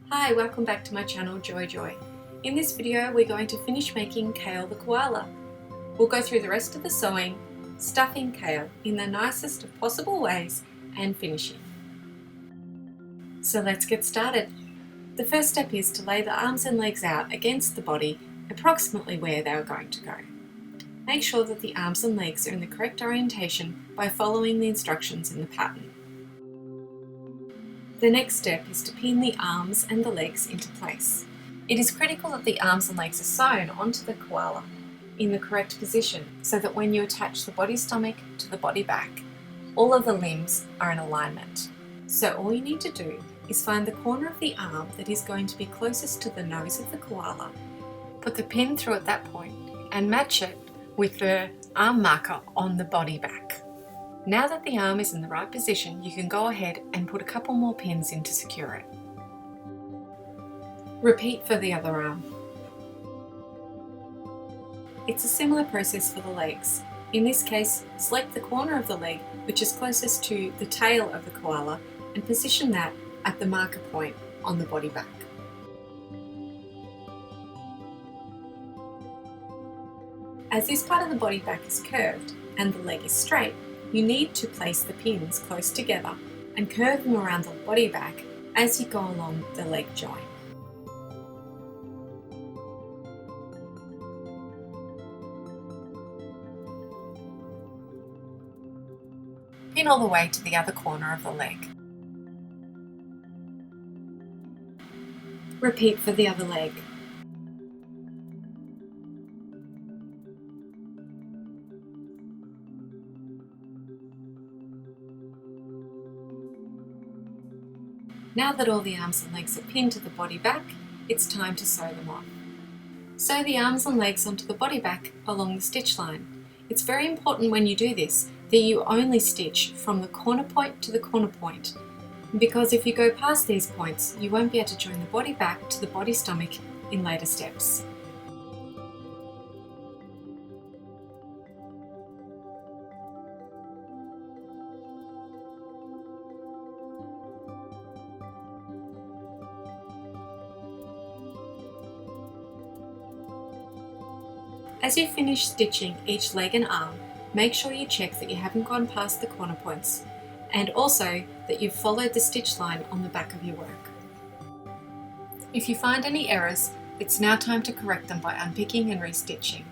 Hi, welcome back to my channel Joyjoie. In this video we're going to finish making Kale the koala. We'll go through the rest of the sewing, stuffing Kale in the nicest of possible ways and finishing. So let's get started. The first step is to lay the arms and legs out against the body approximately where they are going to go. Make sure that the arms and legs are in the correct orientation by following the instructions in the pattern. The next step is to pin the arms and the legs into place. It is critical that the arms and legs are sewn onto the koala in the correct position so that when you attach the body stomach to the body back, all of the limbs are in alignment. So all you need to do is find the corner of the arm that is going to be closest to the nose of the koala, put the pin through at that point and match it with the arm marker on the body back. Now that the arm is in the right position, you can go ahead and put a couple more pins in to secure it. Repeat for the other arm. It's a similar process for the legs. In this case, select the corner of the leg which is closest to the tail of the koala and position that at the marker point on the body back. As this part of the body back is curved and the leg is straight, you need to place the pins close together and curve them around the body back as you go along the leg joint. Pin all the way to the other corner of the leg. Repeat for the other leg. Now that all the arms and legs are pinned to the body back, it's time to sew them on. Sew the arms and legs onto the body back along the stitch line. It's very important when you do this that you only stitch from the corner point to the corner point, because if you go past these points, you won't be able to join the body back to the body stomach in later steps. As you finish stitching each leg and arm, make sure you check that you haven't gone past the corner points and also that you've followed the stitch line on the back of your work. If you find any errors, it's now time to correct them by unpicking and restitching.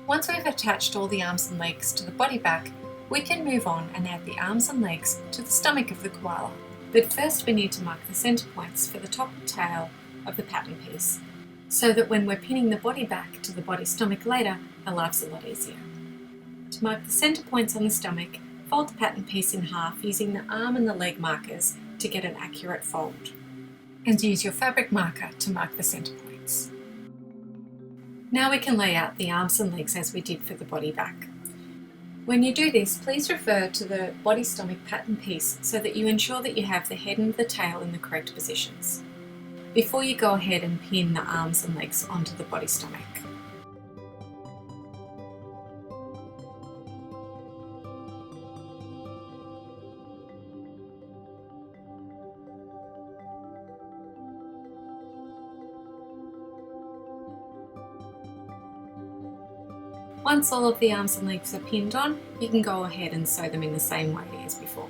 Once we've attached all the arms and legs to the body back, we can move on and add the arms and legs to the stomach of the koala. But first we need to mark the centre points for the top and tail of the pattern piece, so that when we're pinning the body back to the body stomach later, our life's a lot easier. To mark the centre points on the stomach, fold the pattern piece in half using the arm and the leg markers to get an accurate fold, and use your fabric marker to mark the centre points. Now we can lay out the arms and legs as we did for the body back. When you do this, please refer to the body stomach pattern piece so that you ensure that you have the head and the tail in the correct positions before you go ahead and pin the arms and legs onto the body stomach. Once all of the arms and legs are pinned on, you can go ahead and sew them in the same way as before.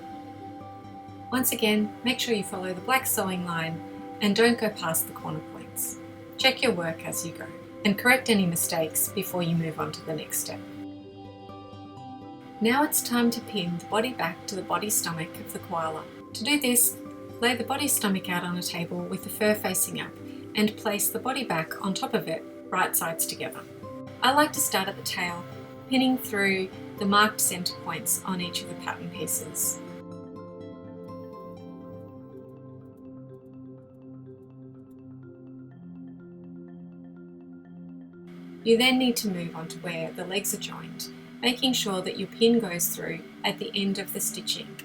Once again, make sure you follow the black sewing line and don't go past the corner points. Check your work as you go and correct any mistakes before you move on to the next step. Now it's time to pin the body back to the body stomach of the koala. To do this, lay the body stomach out on a table with the fur facing up and place the body back on top of it, right sides together. I like to start at the tail, pinning through the marked centre points on each of the pattern pieces. You then need to move on to where the legs are joined, making sure that your pin goes through at the end of the stitching.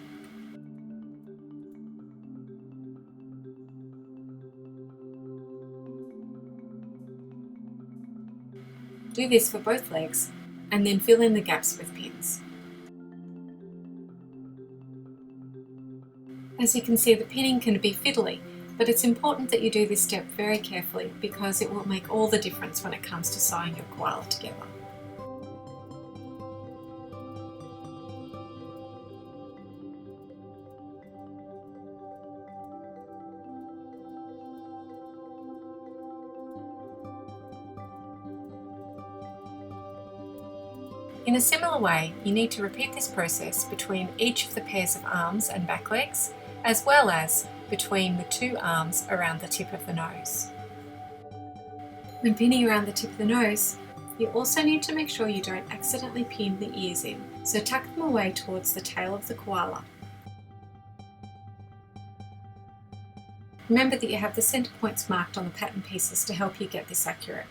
Do this for both legs and then fill in the gaps with pins. As you can see, the pinning can be fiddly, but it's important that you do this step very carefully because it will make all the difference when it comes to sewing your koala together. In a similar way, you need to repeat this process between each of the pairs of arms and back legs, as well as between the two arms around the tip of the nose. When pinning around the tip of the nose, you also need to make sure you don't accidentally pin the ears in, so tuck them away towards the tail of the koala. Remember that you have the centre points marked on the pattern pieces to help you get this accurate.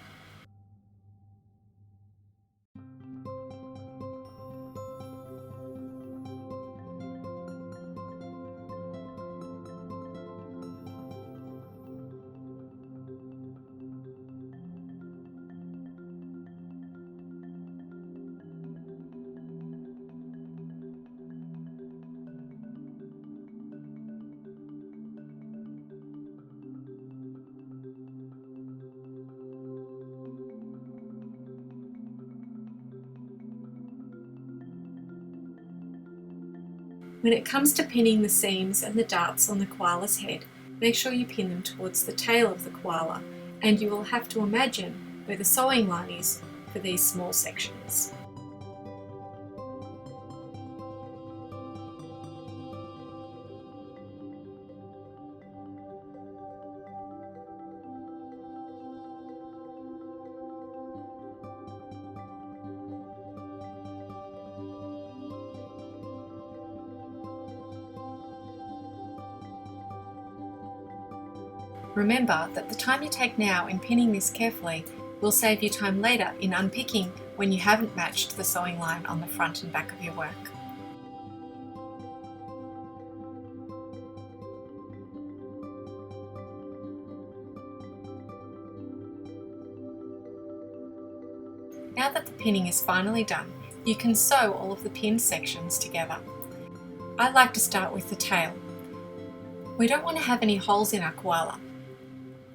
When it comes to pinning the seams and the darts on the koala's head, make sure you pin them towards the tail of the koala, and you will have to imagine where the sewing line is for these small sections. Remember that the time you take now in pinning this carefully will save you time later in unpicking when you haven't matched the sewing line on the front and back of your work. Now that the pinning is finally done, you can sew all of the pinned sections together. I like to start with the tail. We don't want to have any holes in our koala,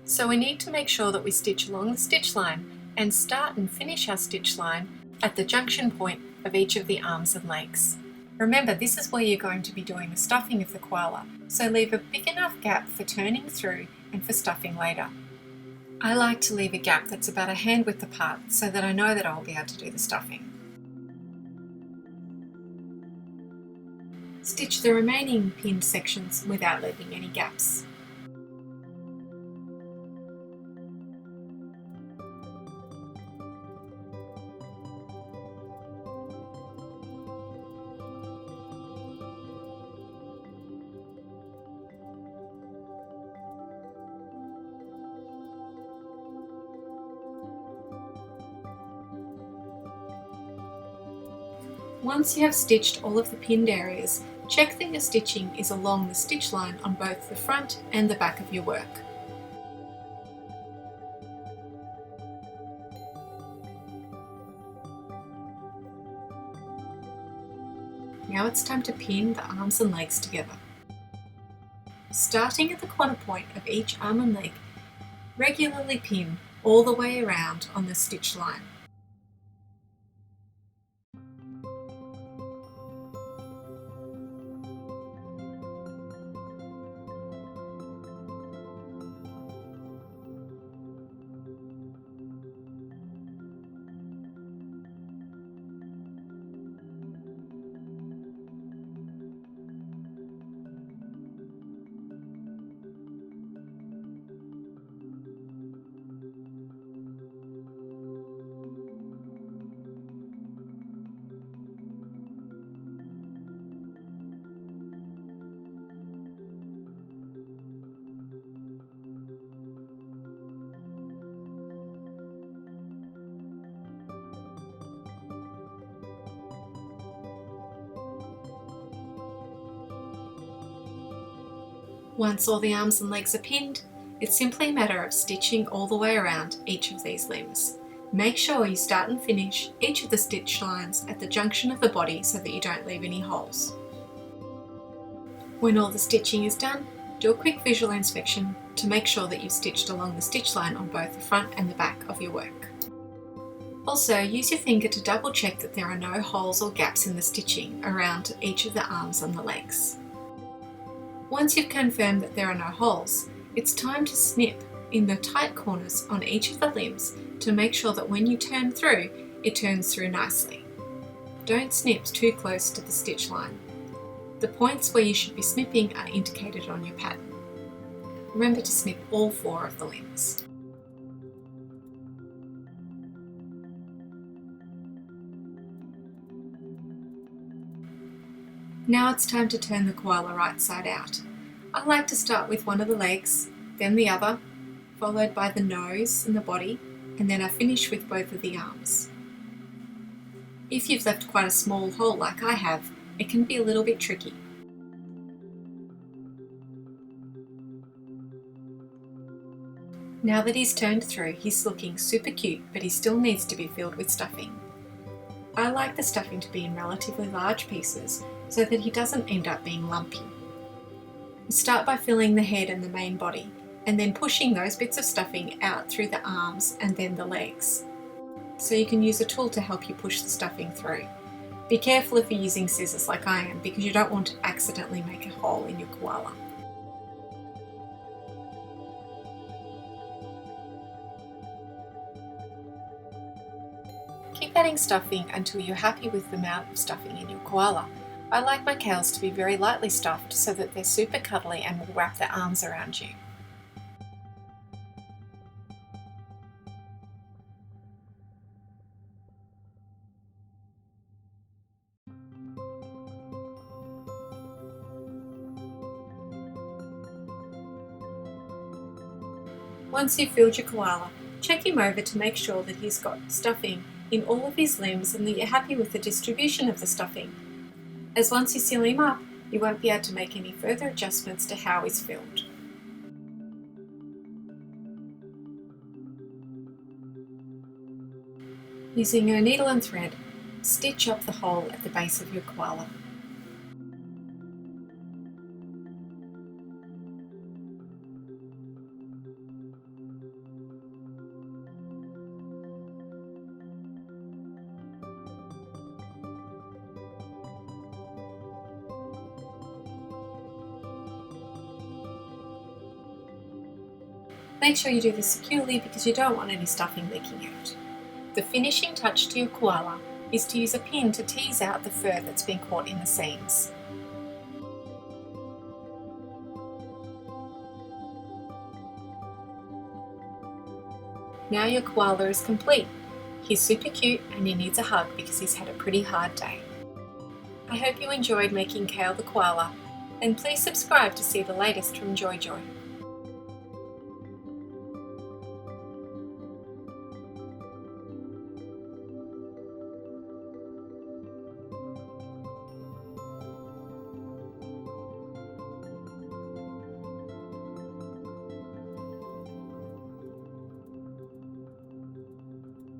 so we need to make sure that we stitch along the stitch line and start and finish our stitch line at the junction point of each of the arms and legs. Remember, this is where you're going to be doing the stuffing of the koala, so leave a big enough gap for turning through and for stuffing later. I like to leave a gap that's about a hand width apart so that I know that I'll be able to do the stuffing. Stitch the remaining pinned sections without leaving any gaps. Once you have stitched all of the pinned areas, check that your stitching is along the stitch line on both the front and the back of your work. Now it's time to pin the arms and legs together. Starting at the corner point of each arm and leg, regularly pin all the way around on the stitch line. Once all the arms and legs are pinned, it's simply a matter of stitching all the way around each of these limbs. Make sure you start and finish each of the stitch lines at the junction of the body so that you don't leave any holes. When all the stitching is done, do a quick visual inspection to make sure that you've stitched along the stitch line on both the front and the back of your work. Also, use your finger to double check that there are no holes or gaps in the stitching around each of the arms and the legs. Once you've confirmed that there are no holes, it's time to snip in the tight corners on each of the limbs to make sure that when you turn through, it turns through nicely. Don't snip too close to the stitch line. The points where you should be snipping are indicated on your pattern. Remember to snip all 4 of the limbs. Now it's time to turn the koala right side out. I like to start with one of the legs, then the other, followed by the nose and the body, and then I finish with both of the arms. If you've left quite a small hole like I have, it can be a little bit tricky. Now that he's turned through, he's looking super cute, but he still needs to be filled with stuffing. I like the stuffing to be in relatively large pieces so that he doesn't end up being lumpy. You start by filling the head and the main body, and then pushing those bits of stuffing out through the arms and then the legs. So you can use a tool to help you push the stuffing through. Be careful if you're using scissors like I am, because you don't want to accidentally make a hole in your koala. Keep adding stuffing until you're happy with the amount of stuffing in your koala. I like my kales to be very lightly stuffed so that they're super cuddly and will wrap their arms around you. Once you've filled your koala, check him over to make sure that he's got stuffing in all of his limbs and that you're happy with the distribution of the stuffing. As once you seal him up, you won't be able to make any further adjustments to how he's filled. Using your needle and thread, stitch up the hole at the base of your koala. Make sure you do this securely because you don't want any stuffing leaking out. The finishing touch to your koala is to use a pin to tease out the fur that's been caught in the seams. Now your koala is complete. He's super cute and he needs a hug because he's had a pretty hard day. I hope you enjoyed making Kale the koala, and please subscribe to see the latest from Joyjoie.